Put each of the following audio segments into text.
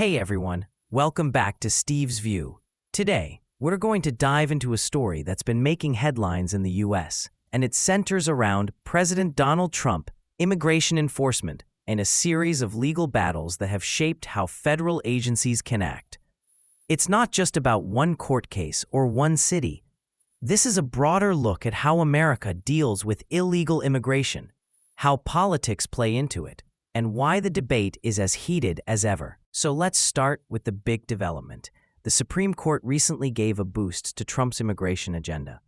Hey everyone, welcome back to Steve's View. Today, we're going to dive into a story that's been making headlines in the US, and it centers around President Donald Trump, immigration enforcement, and a series of legal battles that have shaped how federal agencies can act. It's not just about one court case or one city. This is a broader look at how America deals with illegal immigration, how politics play into it, and why the debate is as heated as ever. So let's start with the big development. The Supreme Court recently gave a boost to Trump's immigration agenda.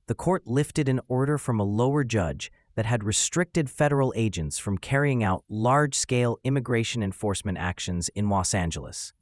The court lifted an order from a lower judge that had restricted federal agents from carrying out large-scale immigration enforcement actions in Los Angeles.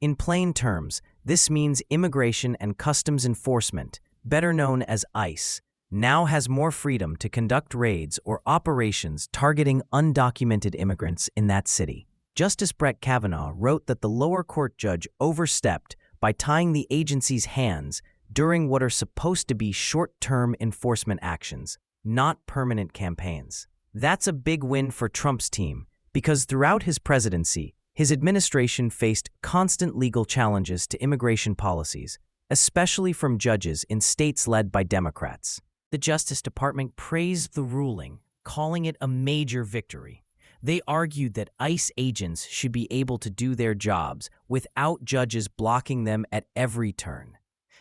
In plain terms, this means Immigration and Customs Enforcement, better known as ICE, now has more freedom to conduct raids or operations targeting undocumented immigrants in that city. Justice Brett Kavanaugh wrote that the lower court judge overstepped by tying the agency's hands during what are supposed to be short-term enforcement actions, not permanent campaigns. That's a big win for Trump's team, because throughout his presidency, his administration faced constant legal challenges to immigration policies, especially from judges in states led by Democrats. The Justice Department praised the ruling, calling it a major victory. They argued that ICE agents should be able to do their jobs without judges blocking them at every turn.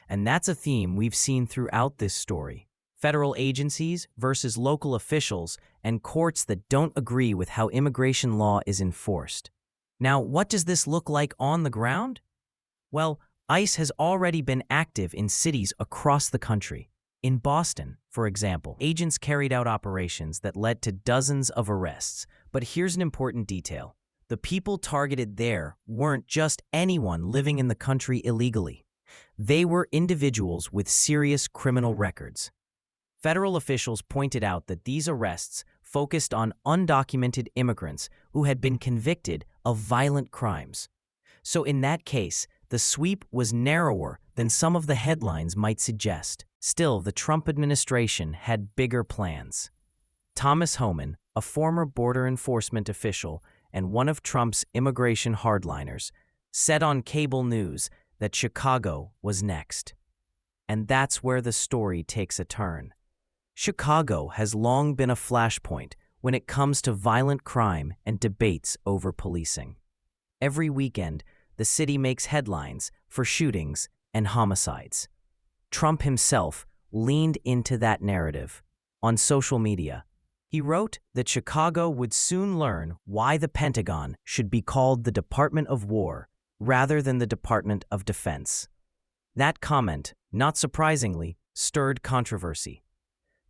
And that's a theme we've seen throughout this story. Federal agencies versus local officials and courts that don't agree with how immigration law is enforced. Now, what does this look like on the ground? Well, ICE has already been active in cities across the country. In Boston, for example, agents carried out operations that led to dozens of arrests. But here's an important detail. The people targeted there weren't just anyone living in the country illegally. They were individuals with serious criminal records. Federal officials pointed out that these arrests focused on undocumented immigrants who had been convicted of violent crimes. So in that case, the sweep was narrower than some of the headlines might suggest. Still, the Trump administration had bigger plans. Thomas Homan, a former border enforcement official and one of Trump's immigration hardliners, said on cable news that Chicago was next. And that's where the story takes a turn. Chicago has long been a flashpoint when it comes to violent crime and debates over policing. Every weekend, the city makes headlines for shootings and homicides. Trump himself leaned into that narrative. On social media, he wrote that Chicago would soon learn why the Pentagon should be called the Department of War rather than the Department of Defense. That comment, not surprisingly, stirred controversy.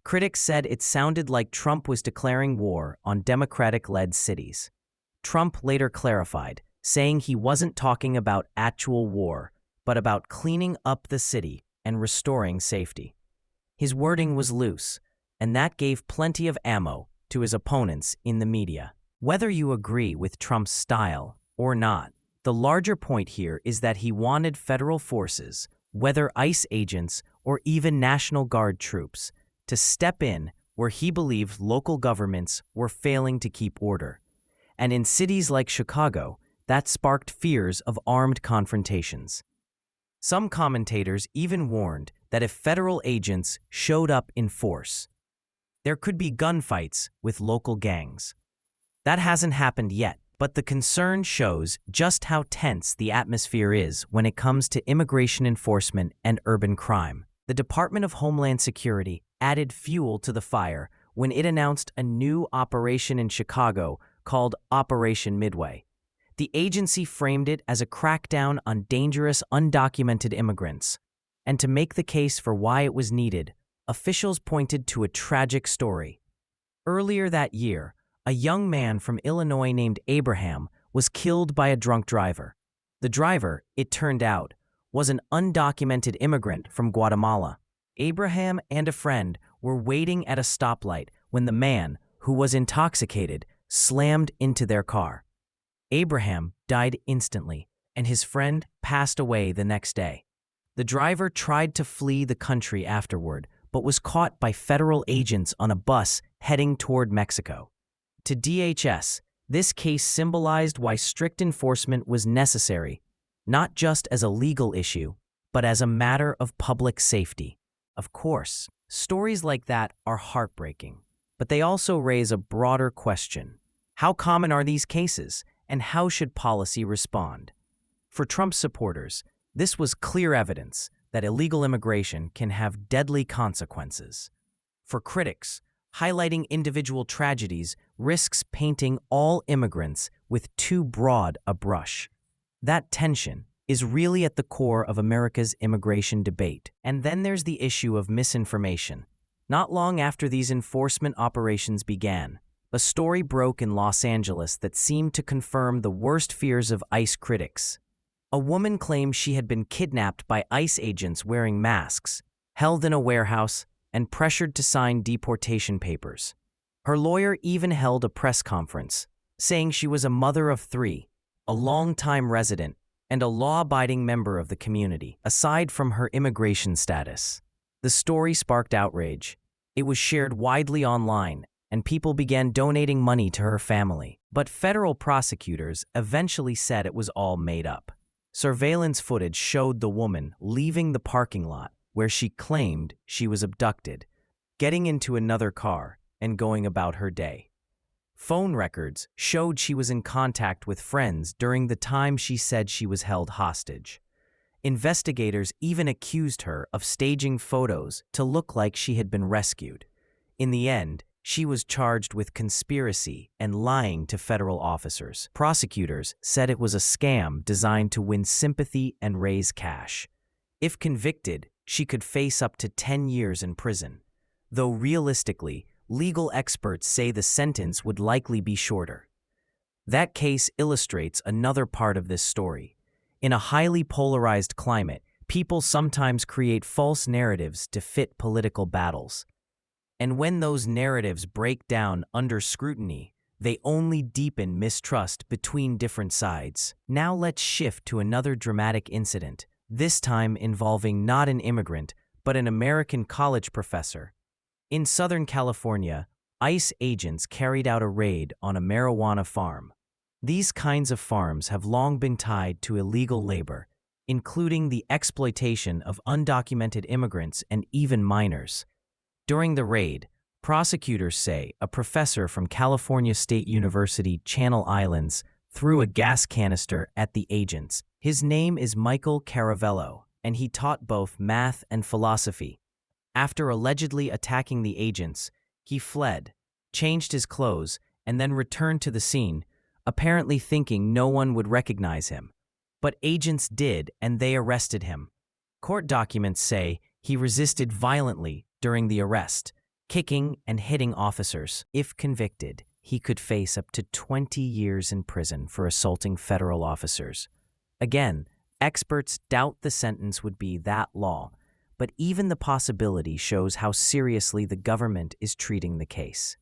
Critics said it sounded like Trump was declaring war on Democratic-led cities. Trump later clarified, saying he wasn't talking about actual war, but about cleaning up the city and restoring safety. His wording was loose, and that gave plenty of ammo to his opponents in the media. Whether you agree with Trump's style or not, the larger point here is that he wanted federal forces, whether ICE agents or even National Guard troops, to step in where he believed local governments were failing to keep order. And in cities like Chicago, that sparked fears of armed confrontations. Some commentators even warned that if federal agents showed up in force, there could be gunfights with local gangs. That hasn't happened yet, but the concern shows just how tense the atmosphere is when it comes to immigration enforcement and urban crime. The Department of Homeland Security added fuel to the fire when it announced a new operation in Chicago called Operation Midway. The agency framed it as a crackdown on dangerous undocumented immigrants. And to make the case for why it was needed, officials pointed to a tragic story. Earlier that year, a young man from Illinois named Abraham was killed by a drunk driver. The driver, it turned out, was an undocumented immigrant from Guatemala. Abraham and a friend were waiting at a stoplight when the man, who was intoxicated, slammed into their car. Abraham died instantly, and his friend passed away the next day. The driver tried to flee the country afterward, but was caught by federal agents on a bus heading toward Mexico. To DHS, This case symbolized why strict enforcement was necessary, not just as a legal issue, but as a matter of public safety. Of course, stories like that are heartbreaking, but they also raise a broader question. How common are these cases, and how should policy respond? For Trump supporters, this was clear evidence that illegal immigration can have deadly consequences. For critics, highlighting individual tragedies risks painting all immigrants with too broad a brush. That tension is really at the core of America's immigration debate. And then there's the issue of misinformation. Not long after these enforcement operations began, a story broke in Los Angeles that seemed to confirm the worst fears of ICE critics. A woman claimed she had been kidnapped by ICE agents wearing masks, held in a warehouse, and pressured to sign deportation papers. Her lawyer even held a press conference, saying she was a mother of 3, a long-time resident, and a law-abiding member of the community, aside from her immigration status. The story sparked outrage. It was shared widely online, and people began donating money to her family. But federal prosecutors eventually said it was all made up. Surveillance footage showed the woman leaving the parking lot where she claimed she was abducted, getting into another car, and going about her day. Phone records showed she was in contact with friends during the time she said she was held hostage. Investigators even accused her of staging photos to look like she had been rescued. In the end, she was charged with conspiracy and lying to federal officers. Prosecutors said it was a scam designed to win sympathy and raise cash. If convicted, she could face up to 10 years in prison, though realistically, legal experts say the sentence would likely be shorter. That case illustrates another part of this story. In a highly polarized climate, people sometimes create false narratives to fit political battles. And when those narratives break down under scrutiny, they only deepen mistrust between different sides. Now let's shift to another dramatic incident, this time involving not an immigrant, but an American college professor. In Southern California, ICE agents carried out a raid on a marijuana farm. These kinds of farms have long been tied to illegal labor, including the exploitation of undocumented immigrants and even minors. During the raid, prosecutors say a professor from California State University, Channel Islands, threw a gas canister at the agents. His name is Michael Caravello, and he taught both math and philosophy. After allegedly attacking the agents, he fled, changed his clothes, and then returned to the scene, apparently thinking no one would recognize him. But agents did, and they arrested him. Court documents say he resisted violently during the arrest, kicking and hitting officers. If convicted, he could face up to 20 years in prison for assaulting federal officers. Again, experts doubt the sentence would be that long, but even the possibility shows how seriously the government is treating the case.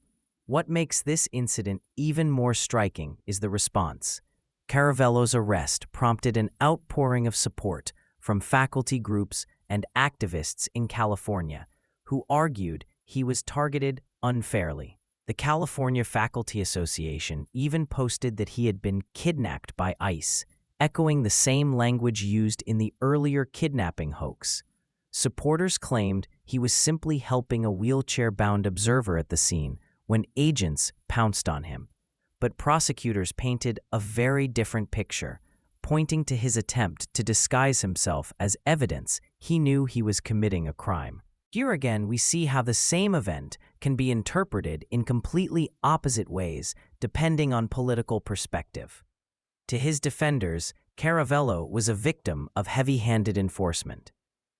What makes this incident even more striking is the response. Caravello's arrest prompted an outpouring of support from faculty groups and activists in California, who argued he was targeted unfairly. The California Faculty Association even posted that he had been kidnapped by ICE, echoing the same language used in the earlier kidnapping hoax. Supporters claimed he was simply helping a wheelchair-bound observer at the scene when agents pounced on him. But prosecutors painted a very different picture, pointing to his attempt to disguise himself as evidence he knew he was committing a crime. Here again, we see how the same event can be interpreted in completely opposite ways depending on political perspective. To his defenders, Caravello was a victim of heavy-handed enforcement.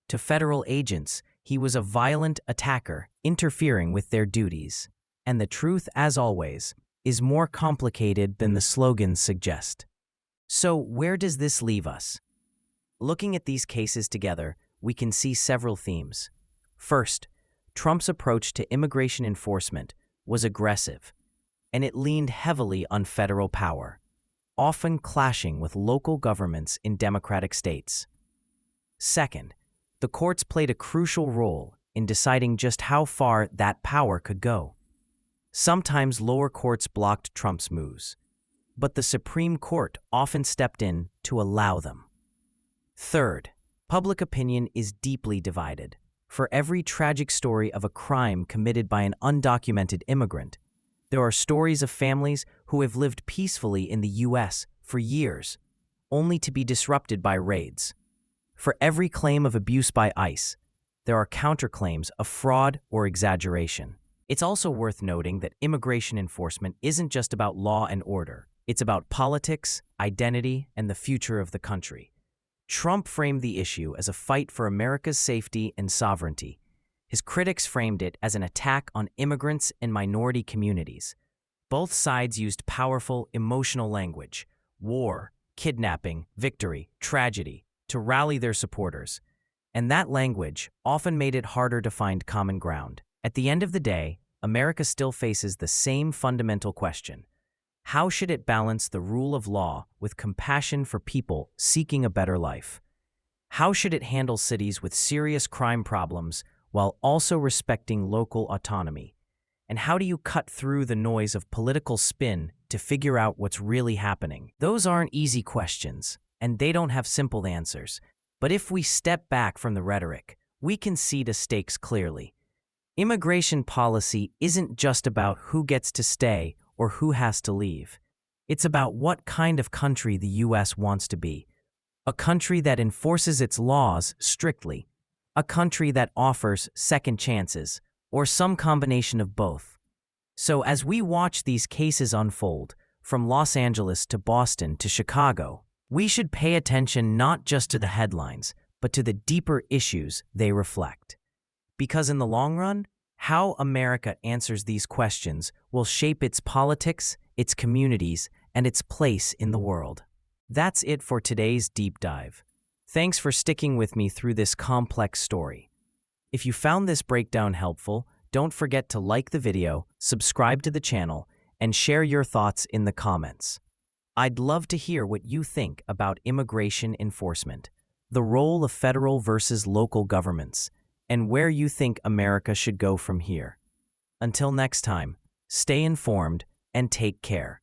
To federal agents, he was a violent attacker interfering with their duties. And the truth, as always, is more complicated than the slogans suggest. So where does this leave us? Looking at these cases together, we can see several themes. First, Trump's approach to immigration enforcement was aggressive, and it leaned heavily on federal power, often clashing with local governments in democratic states. Second, the courts played a crucial role in deciding just how far that power could go. Sometimes lower courts blocked Trump's moves, but the Supreme Court often stepped in to allow them. Third, public opinion is deeply divided. For every tragic story of a crime committed by an undocumented immigrant, there are stories of families who have lived peacefully in the U.S. for years, only to be disrupted by raids. For every claim of abuse by ICE, there are counterclaims of fraud or exaggeration. It's also worth noting that immigration enforcement isn't just about law and order. It's about politics, identity, and the future of the country. Trump framed the issue as a fight for America's safety and sovereignty. His critics framed it as an attack on immigrants and minority communities. Both sides used powerful, emotional language: war, kidnapping, victory, tragedy, to rally their supporters. And that language often made it harder to find common ground. At the end of the day, America still faces the same fundamental question: how should it balance the rule of law with compassion for people seeking a better life? How should it handle cities with serious crime problems while also respecting local autonomy? And how do you cut through the noise of political spin to figure out what's really happening? Those aren't easy questions, and they don't have simple answers. But if we step back from the rhetoric, we can see the stakes clearly. Immigration policy isn't just about who gets to stay or who has to leave. It's about what kind of country the U.S. wants to be. A country that enforces its laws strictly. A country that offers second chances, or some combination of both. So as we watch these cases unfold, from Los Angeles to Boston to Chicago, we should pay attention not just to the headlines, but to the deeper issues they reflect. Because in the long run, how America answers these questions will shape its politics, its communities, and its place in the world. That's it for today's deep dive. Thanks for sticking with me through this complex story. If you found this breakdown helpful, don't forget to like the video, subscribe to the channel, and share your thoughts in the comments. I'd love to hear what you think about immigration enforcement, the role of federal versus local governments, and where you think America should go from here. Until next time, stay informed and take care.